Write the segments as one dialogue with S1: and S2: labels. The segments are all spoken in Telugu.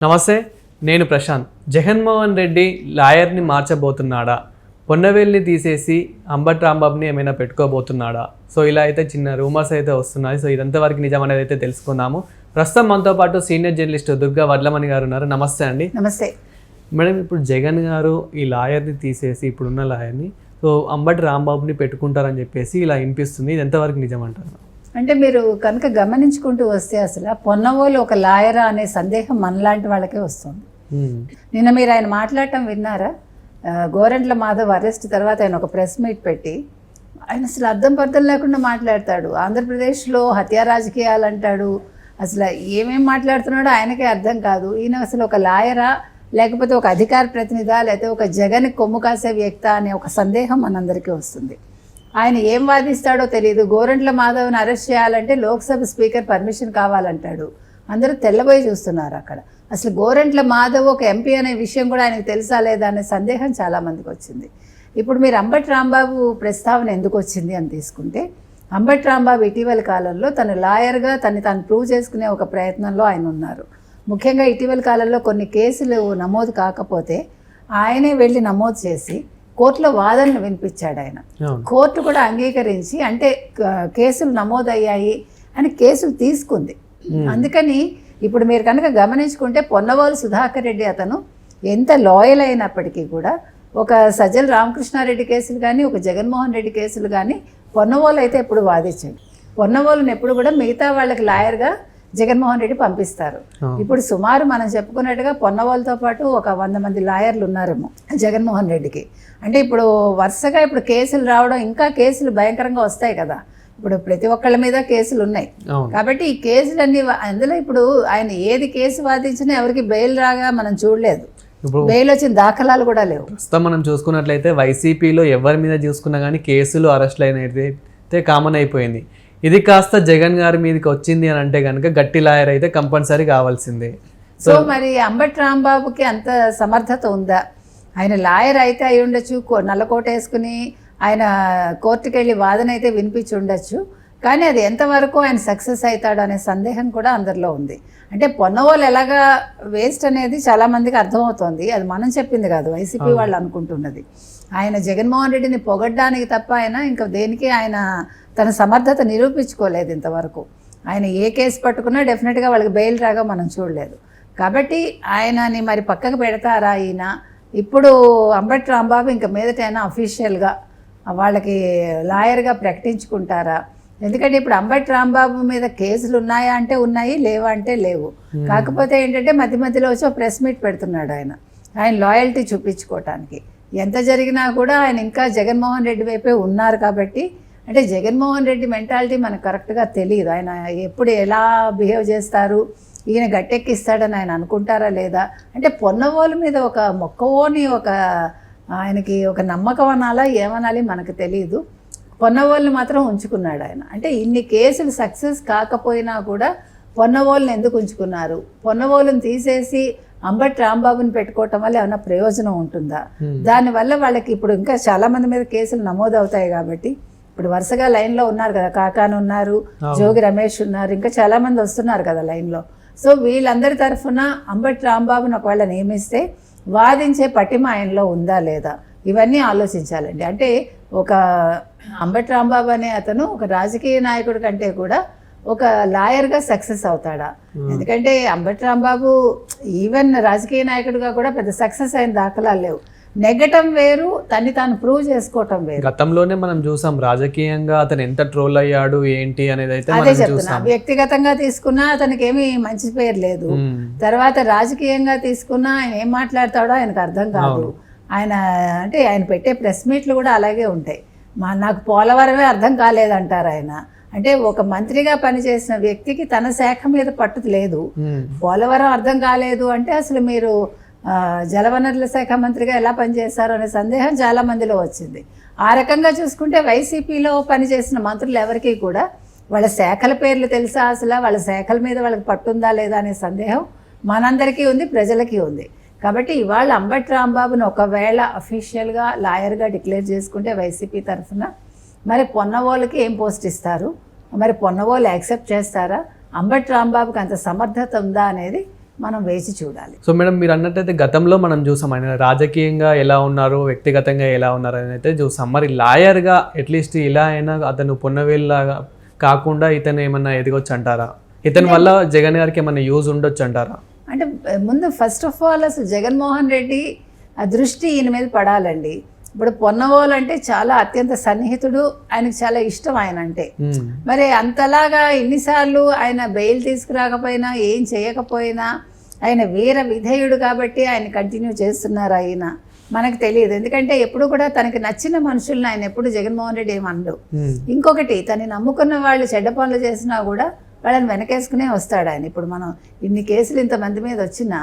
S1: నమస్తే, నేను ప్రశాంత్. జగన్మోహన్ రెడ్డి లాయర్ని మార్చబోతున్నాడా? పొన్నవేల్ని తీసేసి అంబటి రాంబాబుని ఏమైనా పెట్టుకోబోతున్నాడా? సో ఇలా అయితే చిన్న రూమర్స్ అయితే వస్తున్నాయి. సో ఇదంతా వరకు నిజం అనేది అయితే తెలుసుకుందాము. ప్రస్తుతం మనతో పాటు సీనియర్ జర్నలిస్ట్ దుర్గా వడ్లమణి గారు ఉన్నారు. నమస్తే అండి.
S2: నమస్తే
S1: మేడం. ఇప్పుడు జగన్ గారు ఈ లాయర్ని తీసేసి ఇప్పుడున్న లాయర్ని సో అంబటి రాంబాబుని పెట్టుకుంటారని చెప్పేసి ఇలా వినిపిస్తుంది. ఇది ఎంతవరకు నిజం అంటారు?
S2: అంటే మీరు కనుక గమనించుకుంటూ వస్తే అసలు పొన్నవోలు ఒక లాయరా అనే సందేహం మనలాంటి వాళ్ళకే వస్తుంది. నిన్న మీరు ఆయన మాట్లాడటం విన్నారా? గోరంట్ల మాధవ్ అరెస్ట్ తర్వాత ఆయన ఒక ప్రెస్ మీట్ పెట్టి ఆయన అసలు అర్థం పర్థం లేకుండా మాట్లాడతాడు. ఆంధ్రప్రదేశ్లో హత్యా రాజకీయాలు అంటాడు. అసలు ఏమేం మాట్లాడుతున్నాడో ఆయనకే అర్థం కాదు. ఈయన అసలు ఒక లాయరా లేకపోతే ఒక అధికార ప్రతినిధా లేకపోతే ఒక జగన్ కొమ్ము కాసే వ్యక్త అనే ఒక సందేహం మనందరికీ వస్తుంది. ఆయన ఏం వాదిస్తాడో తెలియదు. గోరంట్ల మాధవ్ని అరెస్ట్ చేయాలంటే లోక్సభ స్పీకర్ పర్మిషన్ కావాలంటాడు. అందరూ తెల్లబోయి చూస్తున్నారు అక్కడ. అసలు గోరంట్ల మాధవ్ ఒక ఎంపీ అనే విషయం కూడా ఆయనకు తెలుసా లేదా అనే సందేహం చాలామందికి వచ్చింది. ఇప్పుడు మీరు అంబటి రాంబాబు ప్రస్తావన ఎందుకు వచ్చింది అని తీసుకుంటే, అంబటి రాంబాబు ఇటీవల కాలంలో తను లాయర్గా తాను ప్రూవ్ చేసుకునే ఒక ప్రయత్నంలో ఆయన ఉన్నారు. ముఖ్యంగా ఇటీవల కాలంలో కొన్ని కేసులు నమోదు కాకపోతే ఆయనే వెళ్ళి నమోదు చేసి కోర్టులో వాదనలు వినిపించాడు ఆయన. కోర్టు కూడా అంగీకరించి అంటే కేసులు నమోదయ్యాయి అని కేసులు తీసుకుంది. అందుకని ఇప్పుడు మీరు కనుక గమనించుకుంటే పొన్నవోలు సుధాకర్ రెడ్డి అతను ఎంత లాయల్ అయినప్పటికీ కూడా ఒక సజ్జల రామకృష్ణారెడ్డి కేసులు కానీ ఒక జగన్మోహన్ రెడ్డి కేసులు కానీ పొన్నవోలు అయితే ఎప్పుడు వాదించాడు. పొన్నవోలుని ఎప్పుడు కూడా మిగతా వాళ్ళకి లాయర్గా జగన్మోహన్ రెడ్డి పంపిస్తారు. ఇప్పుడు సుమారు మనం చెప్పుకున్నట్టుగా పొన్నవోలుతో పాటు ఒక 100 మంది లాయర్లు ఉన్నారేమో జగన్మోహన్ రెడ్డికి. అంటే ఇప్పుడు వరుసగా ఇప్పుడు కేసులు రావడం, ఇంకా కేసులు భయంకరంగా వస్తాయి కదా. ఇప్పుడు ప్రతి ఒక్కళ్ళ మీద కేసులు ఉన్నాయి కాబట్టి ఈ కేసులన్నీ అందులో ఇప్పుడు ఆయన ఏది కేసు వాదించినా ఎవరికి బెయిల్ రాగా మనం చూడలేదు. బెయిల్ వచ్చిన దాఖలాలు కూడా లేవు.
S1: ప్రస్తుతం మనం చూసుకున్నట్లయితే వైసీపీలో ఎవరి మీద చూసుకున్నా కానీ కేసులు అరెస్టులు అయితే కామన్ అయిపోయింది. ఇది కాస్త జగన్ గారి మీదకి వచ్చింది అని అంటే కనుక గట్టి లాయర్ అయితే కంపల్సరీ కావాల్సిందే.
S2: సో మరి అంబటి రాంబాబుకి అంత సమర్థత ఉందా? ఆయన లాయర్ అయితే అయి ఉండొచ్చు, నల్లకోట వేసుకుని ఆయన కోర్టుకు వెళ్ళి వాదన అయితే వినిపించి ఉండొచ్చు. కానీ అది ఎంతవరకు ఆయన సక్సెస్ అవుతాడు అనే సందేహం కూడా అందరిలో ఉంది. అంటే పొన్నవోలు ఎలాగా వేస్ట్ అనేది చాలామందికి అర్థమవుతోంది. అది మనం చెప్పింది కాదు, వైసీపీ వాళ్ళు అనుకుంటున్నది. ఆయన జగన్మోహన్ రెడ్డిని పొగడ్డానికి తప్ప ఆయన ఇంకా దేనికి ఆయన తన సమర్థత నిరూపించుకోలేదు ఇంతవరకు. ఆయన ఏ కేసు పట్టుకున్నా డెఫినెట్గా వాళ్ళకి బెయిల్ రాగా మనం చూడలేదు. కాబట్టి ఆయనని మరి పక్కకు పెడతారా ఈయన? ఇప్పుడు అంబటి రాంబాబు ఇంకా మీదటైనా అఫీషియల్గా వాళ్ళకి లాయర్గా ప్రకటించుకుంటారా? ఎందుకంటే ఇప్పుడు అంబటి రాంబాబు మీద కేసులు ఉన్నాయా అంటే ఉన్నాయి, లేవా అంటే లేవు. కాకపోతే ఏంటంటే మధ్య మధ్యలో వచ్చి ప్రెస్ మీట్ పెడుతున్నాడు ఆయన లాయల్టీ చూపించుకోవటానికి. ఎంత జరిగినా కూడా ఆయన ఇంకా జగన్మోహన్ రెడ్డి వైపే ఉన్నారు. కాబట్టి అంటే జగన్మోహన్ రెడ్డి మెంటాలిటీ మనకు కరెక్ట్గా తెలియదు. ఆయన ఎప్పుడు ఎలా బిహేవ్ చేస్తారు, ఈయన గట్టెక్కిస్తాడని ఆయన అనుకుంటారా లేదా? అంటే పొన్నవోలు మీద ఒక మొక్కవోని ఒక ఆయనకి ఒక నమ్మకం అనాలా ఏమనాలి మనకు తెలియదు. పొన్నవోలుని మాత్రం ఉంచుకున్నాడు ఆయన. అంటే ఇన్ని కేసులు సక్సెస్ కాకపోయినా కూడా పొన్నవోలుని ఎందుకు ఉంచుకున్నారు? పొన్నవోలుని తీసేసి అంబటి రాంబాబుని పెట్టుకోవటం వల్ల ఏమైనా ప్రయోజనం ఉంటుందా? దానివల్ల వాళ్ళకి ఇప్పుడు ఇంకా చాలామంది మీద కేసులు నమోదు అవుతాయి. కాబట్టి ఇప్పుడు వరుసగా లైన్లో ఉన్నారు కదా, కాకాను ఉన్నారు, జోగి రమేష్ ఉన్నారు, ఇంకా చాలామంది వస్తున్నారు కదా లైన్లో. సో వీళ్ళందరి తరఫున అంబటి రాంబాబుని ఒకవేళ నియమిస్తే వాదించే పటిమ ఆయనలో ఉందా లేదా? ఇవన్నీ ఆలోచించాలండి. అంటే ఒక అంబటి రాంబాబు అనే అతను ఒక రాజకీయ నాయకుడి కంటే కూడా ఒక లాయర్గా సక్సెస్ అవుతాడా? ఎందుకంటే అంబటి రాంబాబు ఈవెన్ రాజకీయ నాయకుడిగా కూడా పెద్ద సక్సెస్ అయిన దాఖలాలు లేవు. నెగటం వేరు, తన్ని తాను ప్రూవ్ చేసుకోవటం వేరు.
S1: గతంలోనే మనం చూసాం రాజకీయంగా అతను ఎంత ట్రోల్ అయ్యాడు ఏంటి అనేది అయితే
S2: అదే చెప్తున్నా. వ్యక్తిగతంగా తీసుకున్నా అతనికి ఏమి మంచి పేరు లేదు. తర్వాత రాజకీయంగా తీసుకున్నా ఆయన ఏం మాట్లాడతాడో ఆయనకు అర్థం కాదు. ఆయన అంటే ఆయన పెట్టే ప్రెస్ మీట్లు కూడా అలాగే ఉంటాయి. నాకు పోలవరమే అర్థం కాలేదంటారు ఆయన. అంటే ఒక మంత్రిగా పనిచేసిన వ్యక్తికి తన శాఖ మీద పట్టుదల లేదు. పోలవరం అర్థం కాలేదు అంటే అసలు మీరు జలవనరుల శాఖ మంత్రిగా ఎలా పనిచేశారు అనే సందేహం చాలా మందిలో వచ్చింది. ఆ రకంగా చూసుకుంటే వైసీపీలో పనిచేసిన మంత్రులు ఎవరికి కూడా వాళ్ళ శాఖల పేర్లు తెలుసా, అసలు వాళ్ళ శాఖల మీద వాళ్ళకి పట్టుందా లేదా అనే సందేహం మనందరికీ ఉంది, ప్రజలకి ఉంది. కాబట్టి ఇవాళ అంబటి రాంబాబుని ఒకవేళ అఫీషియల్గా లాయర్గా డిక్లేర్ చేసుకుంటే వైసీపీ తరఫున మరి పొన్నవోలుకి ఏం పోస్ట్ ఇస్తారు, మరి పొన్నవోలు యాక్సెప్ట్ చేస్తారా, అంబటి రాంబాబుకి అంత సమర్థత ఉందా అనేది మనం వేచి చూడాలి.
S1: సో మేడం, మీరు అన్నట్టయితే గతంలో మనం చూసాం ఆయన రాజకీయంగా ఎలా ఉన్నారు, వ్యక్తిగతంగా ఎలా ఉన్నారు అని అయితే చూసాం. మరి లాయర్గా అట్లీస్ట్ ఇలా అయినా అతను పొన్నవేలులాగా కాకుండా ఇతను ఏమన్నా ఎదగొచ్చు అంటారా? ఇతని వల్ల జగన్ గారికి ఏమన్నా యూజ్ ఉండొచ్చు అంటారా?
S2: అంటే ముందు ఫస్ట్ ఆఫ్ ఆల్ అసలు జగన్మోహన్ రెడ్డి ఆ దృష్టి ఈయన మీద పడాలండి. ఇప్పుడు పొన్నవోలు అంటే చాలా అత్యంత సన్నిహితుడు, ఆయనకు చాలా ఇష్టం ఆయన అంటే. మరి అంతలాగా ఎన్నిసార్లు ఆయన బెయిల్ తీసుకురాకపోయినా ఏం చేయకపోయినా ఆయన వీర విధేయుడు కాబట్టి ఆయన కంటిన్యూ చేస్తున్నారు. ఆయన మనకు తెలియదు, ఎందుకంటే ఎప్పుడు కూడా తనకి నచ్చిన మనుషుల్ని ఆయన ఎప్పుడు జగన్మోహన్ రెడ్డి ఏమనడు. ఇంకొకటి, తనని నమ్ముకున్న వాళ్ళు చెడ్డ పనులు చేసినా కూడా వాళ్ళని వెనకేసుకునే వస్తాడు ఆయన. ఇప్పుడు మనం ఇన్ని కేసులు ఇంతమంది మీద వచ్చినా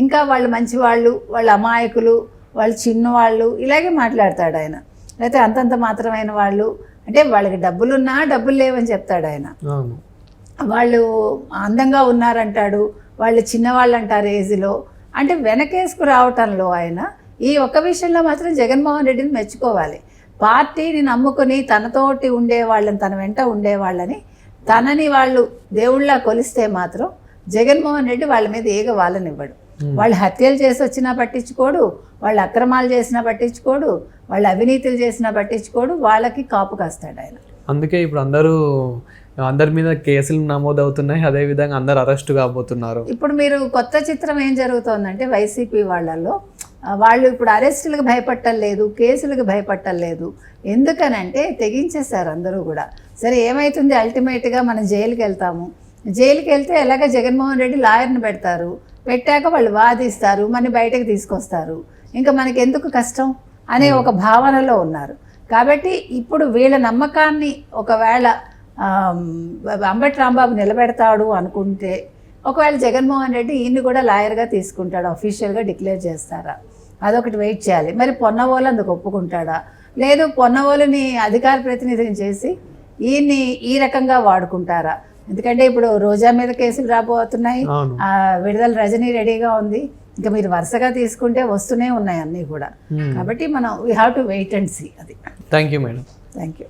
S2: ఇంకా వాళ్ళు మంచి వాళ్ళు, వాళ్ళు అమాయకులు, వాళ్ళు చిన్నవాళ్ళు ఇలాగే మాట్లాడతాడు ఆయన. లేకపోతే అంతంత మాత్రమైన వాళ్ళు అంటే వాళ్ళకి డబ్బులున్నా డబ్బులు లేవని చెప్తాడు ఆయన. వాళ్ళు అందంగా ఉన్నారంటాడు, వాళ్ళు చిన్నవాళ్ళు అంటారు ఏజ్లో. అంటే వెనకేసుకు రావటంలో ఆయన ఈ ఒక్క విషయంలో మాత్రం జగన్మోహన్ రెడ్డిని మెచ్చుకోవాలి. పార్టీని నమ్ముకుని తనతోటి ఉండేవాళ్ళని, తన వెంట ఉండేవాళ్ళని, తనని వాళ్ళు దేవుళ్ళ కొలిస్తే మాత్రం జగన్మోహన్ రెడ్డి వాళ్ళ మీద ఏగ వాళ్ళనివ్వడు. వాళ్ళు హత్యలు చేసి వచ్చినా పట్టించుకోడు, వాళ్ళు అక్రమాలు చేసినా పట్టించుకోడు, వాళ్ళు అవినీతులు చేసినా పట్టించుకోడు, వాళ్ళకి కాపు కాస్తాడు ఆయన.
S1: అందుకే ఇప్పుడు అందరి మీద కేసులు నమోదవుతున్నాయి, అదేవిధంగా అందరు అరెస్ట్ కాబోతున్నారు.
S2: ఇప్పుడు మీరు కొత్త చిత్రం ఏం జరుగుతోందంటే వైసీపీ వాళ్ళల్లో వాళ్ళు ఇప్పుడు అరెస్టులకు భయపట్టలేదు, కేసులకు భయపట్టలేదు. ఎందుకనంటే తెగించేశారు అందరూ కూడా. సరే ఏమవుతుంది, అల్టిమేట్గా మనం జైలుకి వెళ్తాము, జైలుకి వెళ్తే ఎలాగ జగన్మోహన్ రెడ్డి లాయర్ని పెడతారు, పెట్టాక వాళ్ళు వాదిస్తారు, మన బయటకు తీసుకొస్తారు, ఇంకా మనకి ఎందుకు కష్టం అనే ఒక భావనలో ఉన్నారు. కాబట్టి ఇప్పుడు వీళ్ళ నమ్మకాన్ని ఒకవేళ అంబటి రాంబాబు నిలబెడతాడు అనుకుంటే, ఒకవేళ జగన్మోహన్ రెడ్డి ఈయన్ని కూడా లాయర్గా తీసుకుంటాడు, అఫీషియల్గా డిక్లేర్ చేస్తారా, అదొకటి వెయిట్ చేయాలి. మరి పొన్నవోలు అందుకు ఒప్పుకుంటాడా, లేదు పొన్నవోలుని అధికార ప్రతినిధిని చేసి ఈయన్ని ఈ రకంగా వాడుకుంటారా? ఎందుకంటే ఇప్పుడు రోజా మీద కేసులు రాబోతున్నాయి, విడుదల రజనీ రెడీగా ఉంది, ఇంకా మీరు వరుసగా తీసుకుంటే వస్తూనే ఉన్నాయి అన్నీ కూడా. కాబట్టి మనం we have to wait and see. అది.
S1: Thank you madam.
S2: Thank you.